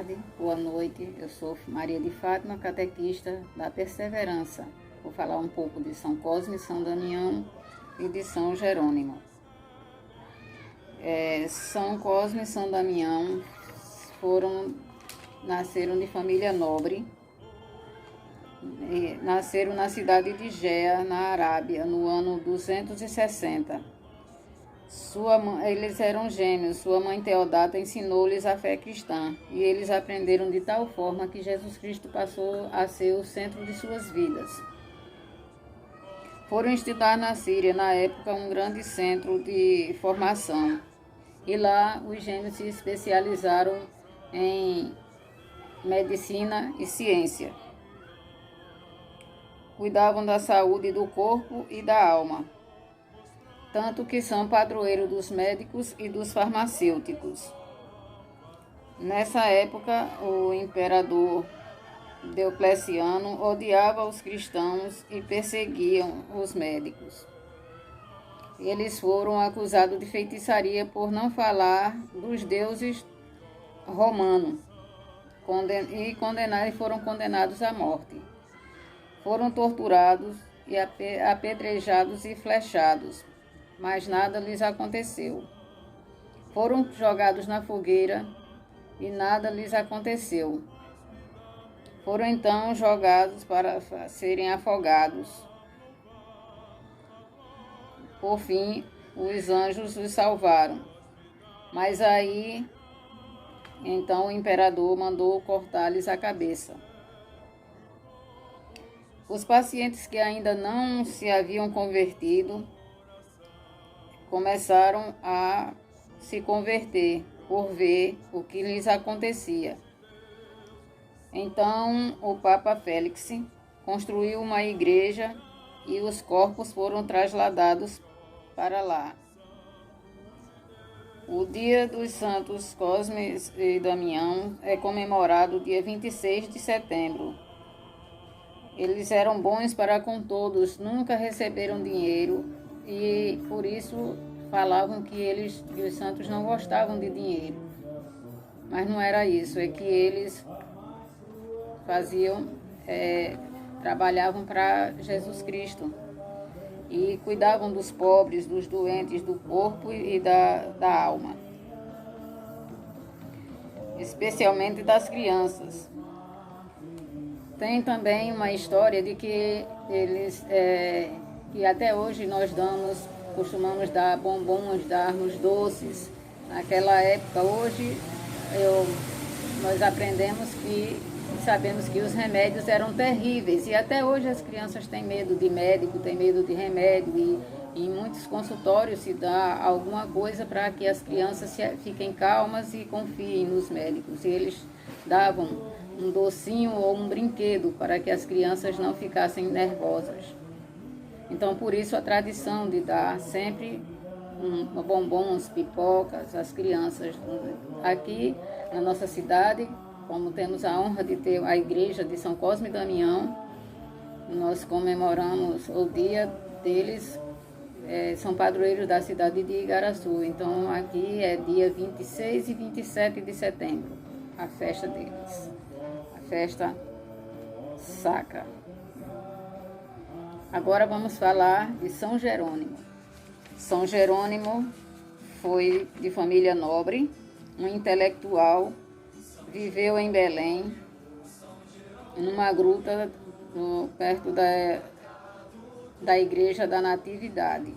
tarde, boa noite. Eu sou Maria de Fátima, catequista da Perseverança. Vou falar um pouco de São Cosme, São Damião e de São Jerônimo. São Cosme e São Damião nasceram de família nobre. Nasceram na cidade de Gea, na Arábia, no ano 260. Eles eram gêmeos. Sua mãe Teodata ensinou-lhes a fé cristã e eles aprenderam de tal forma que Jesus Cristo passou a ser o centro de suas vidas. Foram estudar na Síria, na época, um grande centro de formação. E lá os gêmeos se especializaram em medicina e ciência. Cuidavam da saúde do corpo e da alma, tanto que são padroeiros dos médicos e dos farmacêuticos. Nessa época, o imperador Diocleciano odiava os cristãos e perseguiam os médicos. Eles foram acusados de feitiçaria por não falar dos deuses romanos e foram condenados à morte. Foram torturados e apedrejados e flechados, mas nada lhes aconteceu. Foram jogados na fogueira e nada lhes aconteceu. Foram então jogados para serem afogados. Por fim, os anjos os salvaram. Mas aí, então o imperador mandou cortar-lhes a cabeça. Os pacientes que ainda não se haviam convertido começaram a se converter por ver o que lhes acontecia. Então o Papa Félix construiu uma igreja e os corpos foram trasladados para lá. O dia dos santos Cosme e Damião é comemorado dia 26 de setembro. Eles eram bons para com todos, nunca receberam dinheiro e por isso falavam que os santos não gostavam de dinheiro. Mas não era isso, é que eles trabalhavam para Jesus Cristo e cuidavam dos pobres, dos doentes, do corpo e da alma, especialmente das crianças. Tem também uma história de que que até hoje nós costumamos dar bombons, darmos doces. Naquela época, hoje, nós sabemos que os remédios eram terríveis. E até hoje as crianças têm medo de médico, têm medo de remédio. E em muitos consultórios se dá alguma coisa para que as crianças fiquem calmas e confiem nos médicos. E eles davam um docinho ou um brinquedo para que as crianças não ficassem nervosas. Então, por isso a tradição de dar sempre bombons, pipocas às crianças. Aqui na nossa cidade, como temos a honra de ter a igreja de São Cosme e Damião, nós comemoramos o dia deles, são padroeiros da cidade de Igaraçu. Então, aqui é dia 26 e 27 de setembro, a festa deles, a festa sacra. Agora vamos falar de São Jerônimo. São Jerônimo foi de família nobre, um intelectual, viveu em Belém, numa gruta perto da Igreja da Natividade,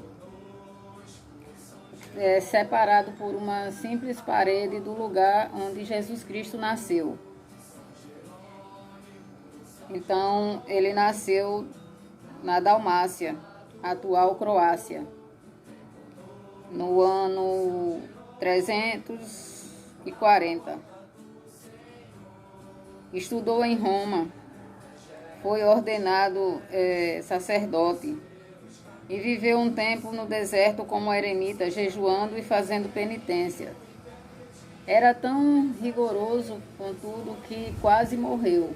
separado por uma simples parede do lugar onde Jesus Cristo nasceu. Então, ele nasceu na Dalmácia, atual Croácia, no ano 340. Estudou em Roma, foi ordenado sacerdote e viveu um tempo no deserto como eremita, jejuando e fazendo penitência. Era tão rigoroso, contudo, que quase morreu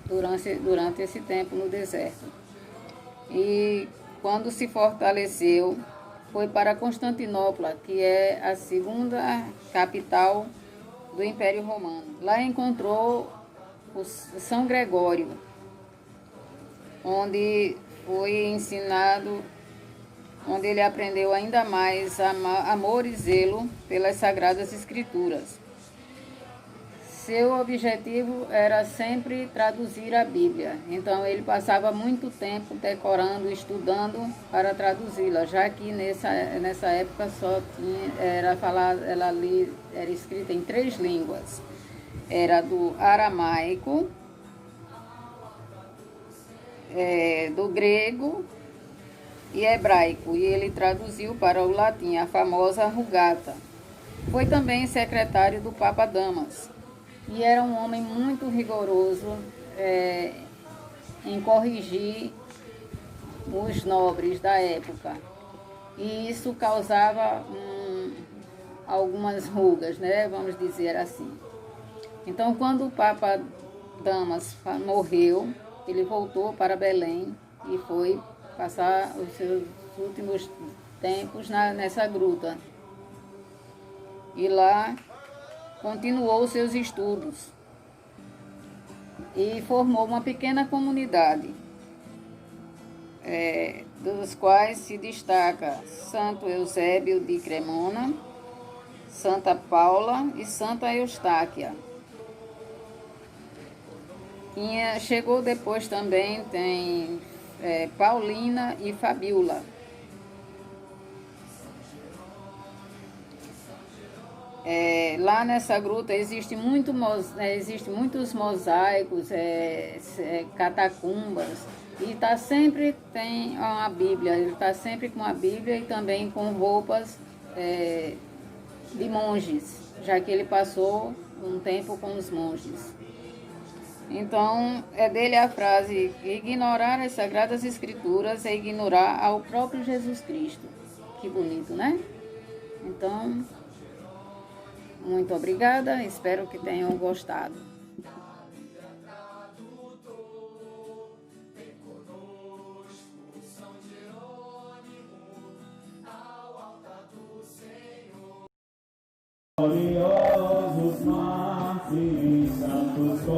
durante esse tempo no deserto. E quando se fortaleceu, foi para Constantinopla, que é a segunda capital do Império Romano. Lá encontrou o São Gregório, onde foi ensinado, onde ele aprendeu ainda mais amor e zelo pelas Sagradas Escrituras. Seu objetivo era sempre traduzir a Bíblia, então ele passava muito tempo decorando, estudando para traduzi-la, já que nessa época só era escrita em 3 línguas. Era do aramaico, do grego e hebraico, e ele traduziu para o latim a famosa Vulgata. Foi também secretário do Papa Damas, e era um homem muito rigoroso em corrigir os nobres da época. E isso causava algumas rugas, né? Vamos dizer assim. Então, quando o Papa Damas morreu, ele voltou para Belém e foi passar os seus últimos tempos nessa gruta. E lá continuou seus estudos e formou uma pequena comunidade, dos quais se destaca Santo Eusébio de Cremona, Santa Paula e Santa Eustáquia. Chegou depois também, tem Paulina e Fabiola. Lá nessa gruta existem muitos mosaicos, catacumbas, e tem uma Bíblia, ele está sempre com a Bíblia e também com roupas de monges, já que ele passou um tempo com os monges. Então, é dele a frase: ignorar as Sagradas Escrituras é ignorar ao próprio Jesus Cristo. Que bonito, né? Então, muito obrigada, espero que tenham gostado. Gloriosos mártires, santos